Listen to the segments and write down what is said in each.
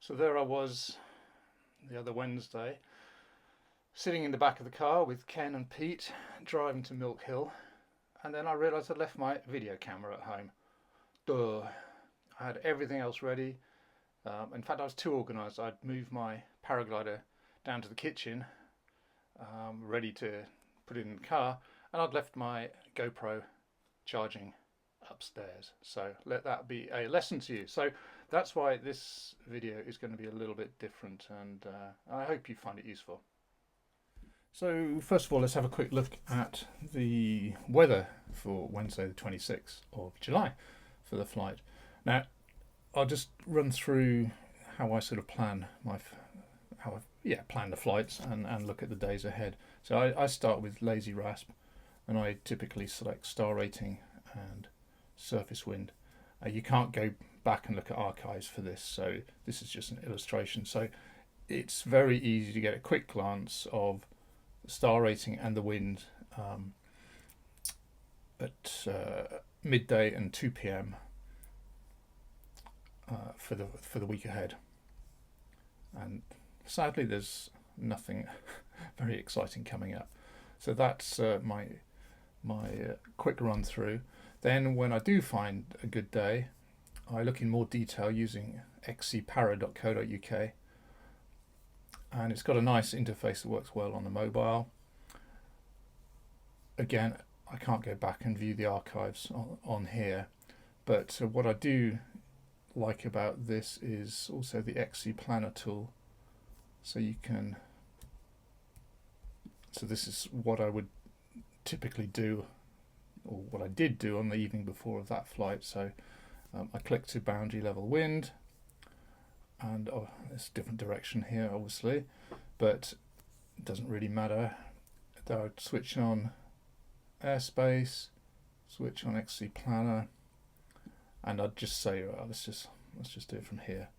So there I was the other Wednesday, sitting in the back of the car with Ken and Pete, driving to Milk Hill, and then I realised I'd left my video camera at home. Duh. I had everything else ready. In fact, I was too organised. I'd moved my paraglider down to the kitchen, ready to put it in the car, and I'd left my GoPro charging upstairs. So let that be a lesson to you. So that's why this video is going to be a little bit different, and I hope you find it useful. So first of all, let's have a quick look at the weather for Wednesday the 26th of July for the flight. Now I'll just run through how I sort of plan plan the flights and look at the days ahead. So I start with lazy rasp, and I typically select star rating and surface wind. You can't go back and look at archives for this, so this is just an illustration. So it's very easy to get a quick glance of the star rating and the wind at midday and 2 p.m. For the week ahead. And sadly, there's nothing very exciting coming up. So that's my quick run through. Then when I do find a good day, I look in more detail using xcpara.co.uk, and it's got a nice interface that works well on the mobile. Again, I can't go back and view the archives on here, but what I do like about this is also the XC Planner tool. So this is what I would typically do, or what I did do on the evening before of that flight. So I click to boundary level wind, and there's a different direction here obviously, but it doesn't really matter. I'd switch on airspace, switch on XC Planner, and I'd just say, let's just do it from here,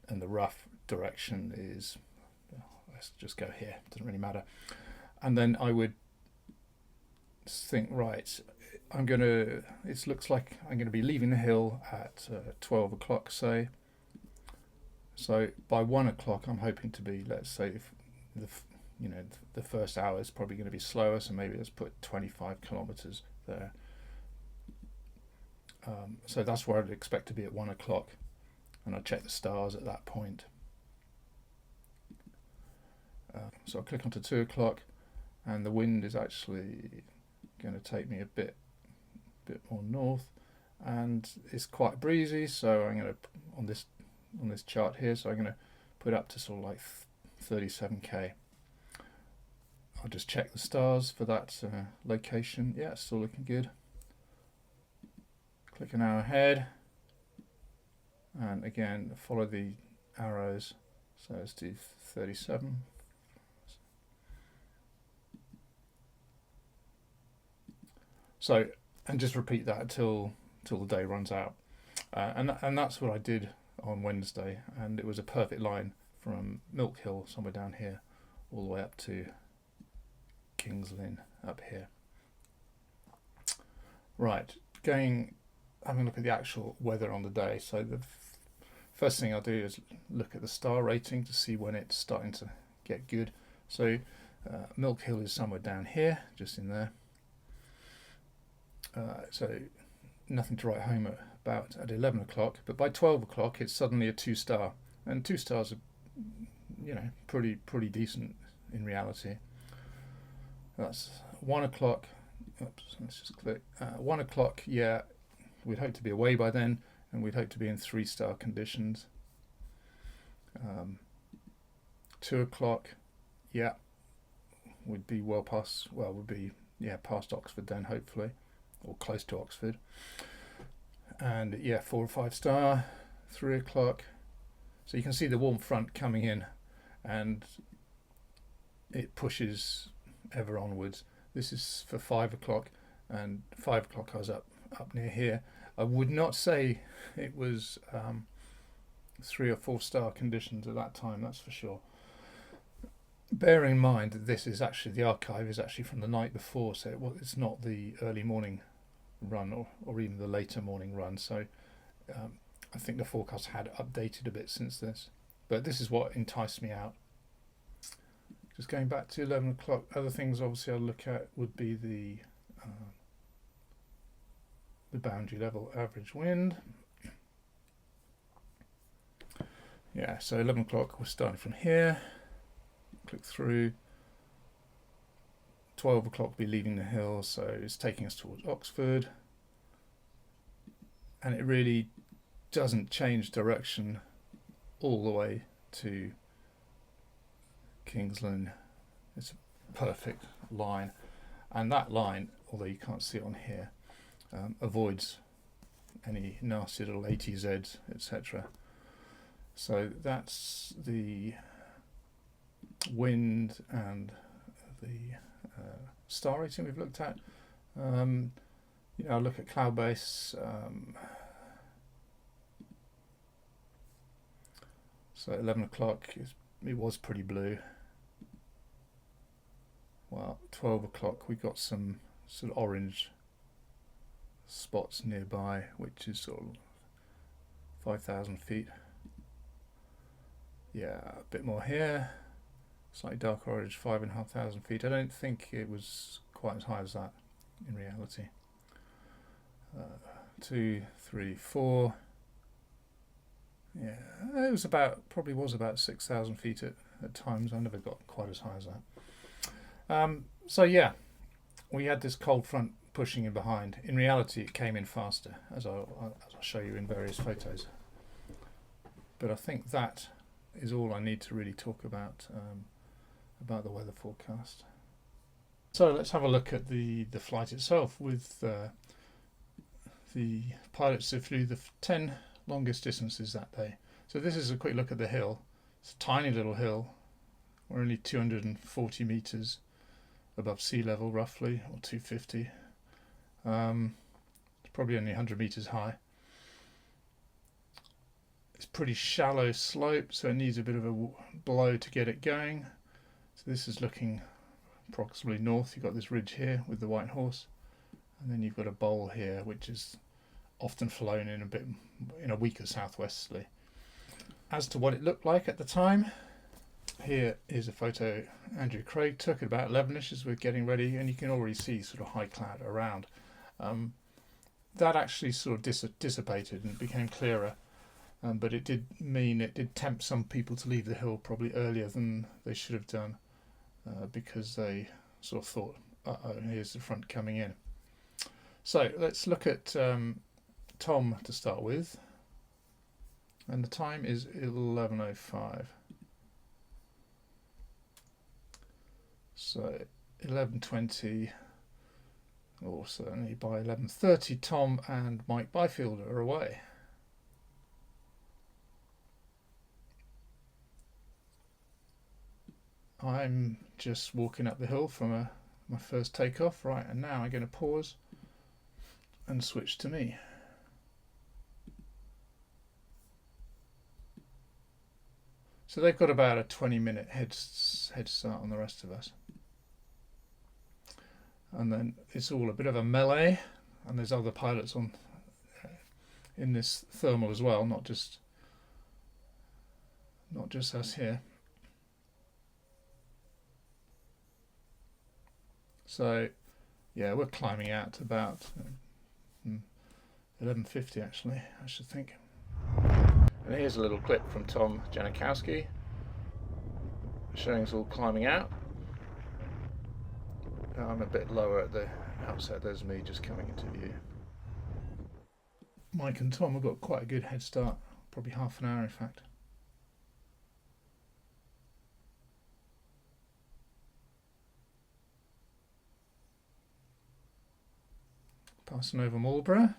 and the rough direction is, let's just go here, doesn't really matter. And then I would think, right, it looks like I'm going to be leaving the hill at 12 o'clock, say. So by 1 o'clock I'm hoping to be, let's say, the first hour is probably going to be slower, so maybe let's put 25 kilometers there. So that's where I'd expect to be at 1 o'clock, and I check the stars at that point. So I click onto 2 o'clock, and the wind is actually going to take me a bit more north, and it's quite breezy. So I'm going to on this chart here. So I'm going to put up to sort of like 37k. I'll just check the stars for that location. Yeah, it's still looking good. Click an hour ahead, and again follow the arrows. So let's do 37. So, and just repeat that till the day runs out, and that's what I did on Wednesday, and it was a perfect line from Milk Hill somewhere down here all the way up to King's Lynn up here. Right, having a look at the actual weather on the day. So the first thing I'll do is look at the star rating to see when it's starting to get good. So Milk Hill is somewhere down here, just in there. So nothing to write home about at 11 o'clock, but by 12 o'clock it's suddenly a 2-star, and 2 stars are, pretty decent in reality. That's 1 o'clock. Oops, let's just click. 1 o'clock, yeah, we'd hope to be away by then, and we'd hope to be in 3-star conditions. 2 o'clock, yeah, we'd be past Oxford then, hopefully, or close to Oxford. And yeah, 4 or 5-star. 3 o'clock, so you can see the warm front coming in, and it pushes ever onwards. This is for 5 o'clock, and 5 o'clock I was up near here. I would not say it was 3 or 4-star conditions at that time, that's for sure. Bear in mind that this is actually, the archive is actually from the night before, so it's not the early morning run or even the later morning run. So I think the forecast had updated a bit since this. But this is what enticed me out. Just going back to 11 o'clock, other things obviously I'll look at would be the boundary level average wind. Yeah, so 11 o'clock, we're starting from here, click through. 12 o'clock will be leaving the hill, so it's taking us towards Oxford. And it really doesn't change direction all the way to Kingsland. It's a perfect line. And that line, although you can't see it on here, avoids any nasty little ATZs, etc. So that's the wind and the star rating we've looked at. I'll look at cloud base. So 11 o'clock, it was pretty blue. Well, 12 o'clock, we got some sort of orange spots nearby, which is sort of 5,000 feet. Yeah, a bit more here. Slightly darker orange, 5,500 feet. I don't think it was quite as high as that in reality. 2, 3, 4. Yeah, it was probably about 6,000 feet at times. I never got quite as high as that. So yeah, we had this cold front pushing in behind. In reality, it came in faster, as I'll show you in various photos. But I think that is all I need to really talk about the weather forecast. So let's have a look at the flight itself with the pilots who flew the 10 longest distances that day. So this is a quick look at the hill. It's a tiny little hill. We're only 240 meters above sea level roughly, or 250. It's probably only 100 meters high. It's pretty shallow slope, so it needs a bit of a blow to get it going. So this is looking approximately north. You've got this ridge here with the white horse, and then you've got a bowl here which is often flown in a weaker southwesterly. As to what it looked like at the time, here is a photo Andrew Craig took at about 11ish as we're getting ready, and you can already see sort of high cloud around. That actually sort of dissipated and it became clearer, but it did tempt some people to leave the hill probably earlier than they should have done, because they sort of thought, uh-oh, here's the front coming in. So let's look at Tom to start with, and the time is 11:05. So 11:20, or certainly by 11:30, Tom and Mike Byfield are away. I'm just walking up the hill from my first takeoff, right, and now I'm going to pause and switch to me. So they've got about a 20-minute head start on the rest of us. And then it's all a bit of a melee, and there's other pilots on in this thermal as well, not just us here. So yeah, we're climbing out to about 11:50 actually, I should think. And here's a little clip from Tom Janikowski showing us all climbing out. I'm a bit lower at the outset. There's me just coming into view. Mike and Tom have got quite a good head start, probably half an hour in fact. Passing over Marlborough.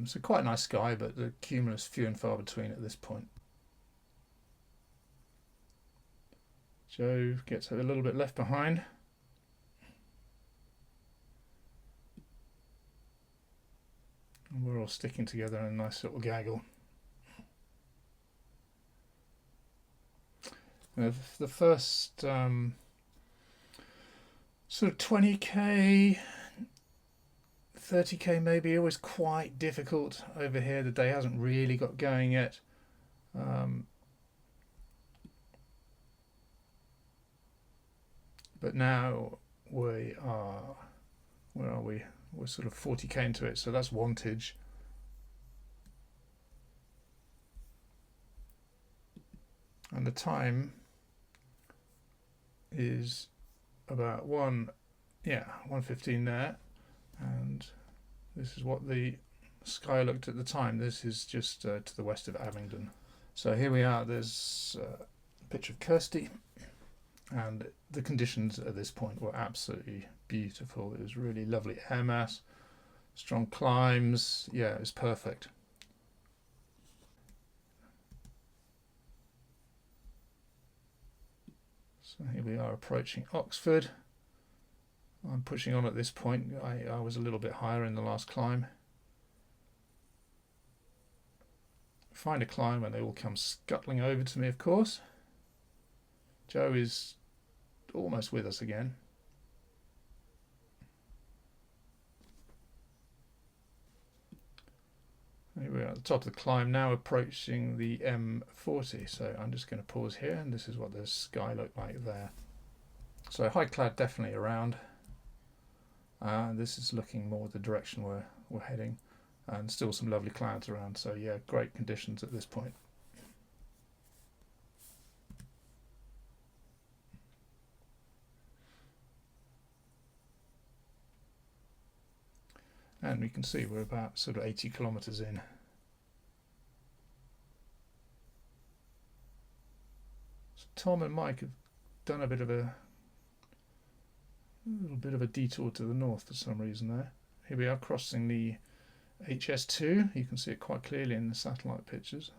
It's a quite nice sky, but the cumulus few and far between at this point. Joe gets a little bit left behind. And we're all sticking together in a nice little gaggle. Now, the first sort of 20k, 30k maybe, it was quite difficult over here. The day hasn't really got going yet. But now we are, where are we? We're sort of 40k into it, so that's Wantage. And the time is about 1:15 there, and this is what the sky looked at the time. This is just to the west of Abingdon. So here we are. There's a picture of Kirsty, and the conditions at this point were absolutely beautiful. It was really lovely air mass, strong climbs. Yeah, it was perfect. So here we are approaching Oxford. I'm pushing on at this point. I was a little bit higher in the last climb. Find a climb and they all come scuttling over to me, of course. Joe is almost with us again. Here we are at the top of the climb now, approaching the M40. So I'm just going to pause here, and this is what the sky looked like there. So high cloud definitely around. This is looking more the direction we're heading, and still some lovely clouds around. So yeah, great conditions at this point. And we can see we're about sort of 80 kilometers in. So Tom and Mike have done a little bit of a detour to the north for some reason there. Here we are crossing the HS2. You can see it quite clearly in the satellite pictures.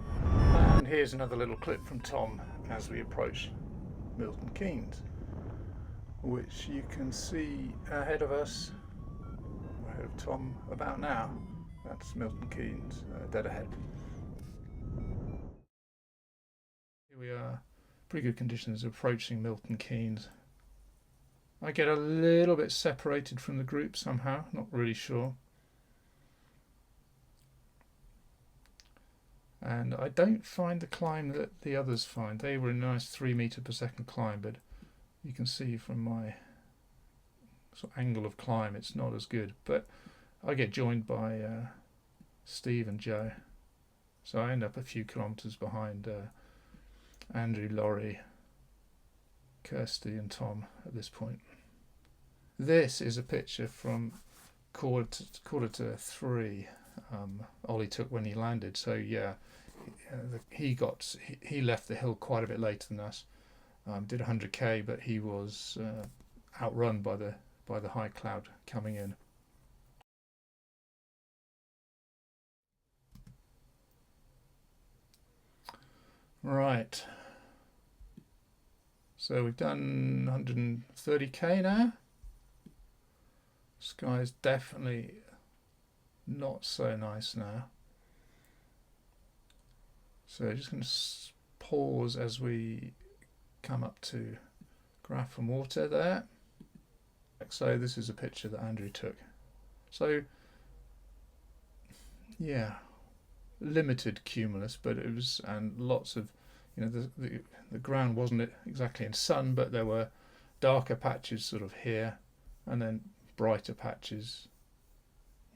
And here's another little clip from Tom as we approach Milton Keynes, which you can see ahead of us, ahead of Tom about now. That's Milton Keynes, dead ahead. Here we are, pretty good conditions approaching Milton Keynes. I get a little bit separated from the group somehow, not really sure. And I don't find the climb that the others find. They were a nice 3 meter per second climb, but you can see from my sort of angle of climb it's not as good. But I get joined by Steve and Joe, so I end up a few kilometres behind Andrew, Laurie, Kirsty and Tom at this point. This is a picture from quarter to 3 Ollie took when he landed. So yeah, he left the hill quite a bit later than us. Did 100k, but he was outrun by the high cloud coming in. Right. So we've done 130k now. Sky's definitely not so nice now. So just going to pause as we come up to Graph and Water there. So this is a picture that Andrew took. So yeah, limited cumulus, but it was, and lots of, you know, the ground wasn't exactly in sun, but there were darker patches sort of here, and then brighter patches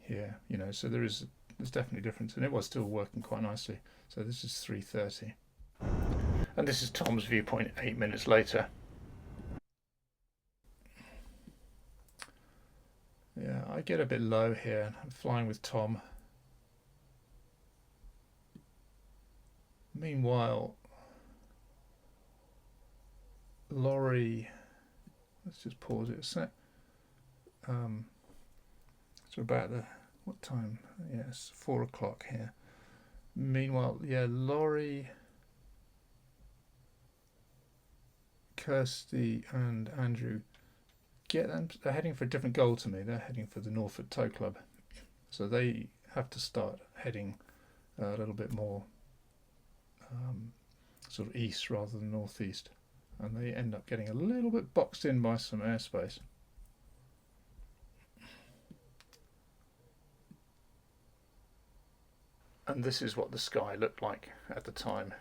here, you know, so there's definitely a difference, and it was still working quite nicely. So this is 3:30, and this is Tom's viewpoint 8 minutes later. Yeah, I get a bit low here. I'm flying with Tom. Meanwhile, Laurie, let's just pause it a sec. So about what time? Yes, 4 o'clock here. Meanwhile, yeah, Laurie, Kirsty and Andrew, they're heading for a different goal to me. They're heading for the Norfolk Tow Club. So they have to start heading a little bit more sort of east rather than northeast. And they end up getting a little bit boxed in by some airspace. and this is what the sky looked like at the time.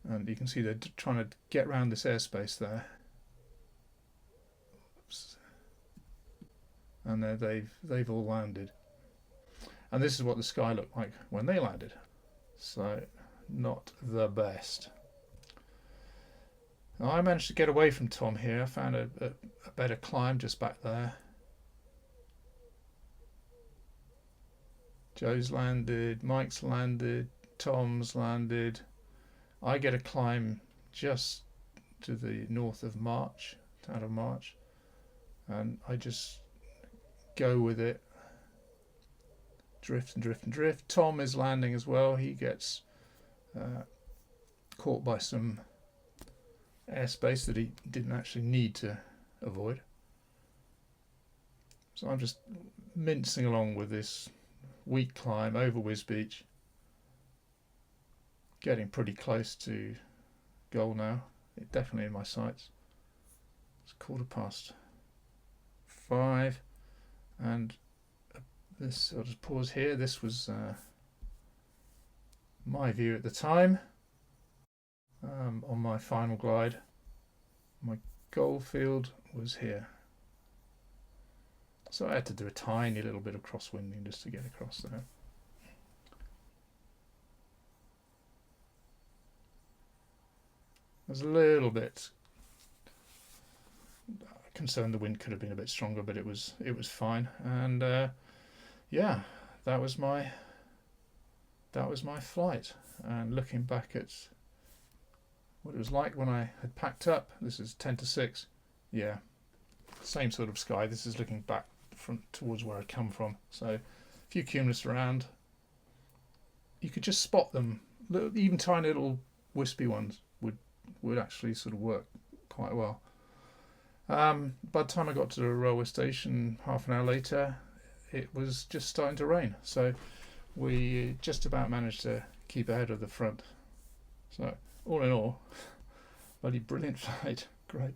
And you can see they're trying to get around this airspace there. Oops. And they've all landed. And this is what the sky looked like when they landed. So not the best. Now, I managed to get away from Tom here. I found a better climb just back there. Joe's landed, Mike's landed, Tom's landed. I get a climb just to the north of March, out of March, and I just go with it. Drift and drift and drift. Tom is landing as well. He gets caught by some airspace that he didn't actually need to avoid. So I'm just mincing along with this weak climb over Whiz Beach. Getting pretty close to goal now. It's definitely in my sights. It's 5:15, and this, I'll just pause here. This was my view at the time on my final glide. My goal field was here, so I had to do a tiny little bit of crosswinding just to get across there. I was a little bit concerned the wind could have been a bit stronger, but it was fine. And yeah, that was my flight. And looking back at what it was like when I had packed up, this is 10 to 6. Yeah, same sort of sky. This is looking back from towards where I'd come from. So a few cumulus around. You could just spot them. Even tiny little wispy ones would actually sort of work quite well. By the time I got to the railway station, half an hour later, it was just starting to rain. So we just about managed to keep ahead of the front. So all in all, bloody brilliant flight. Great.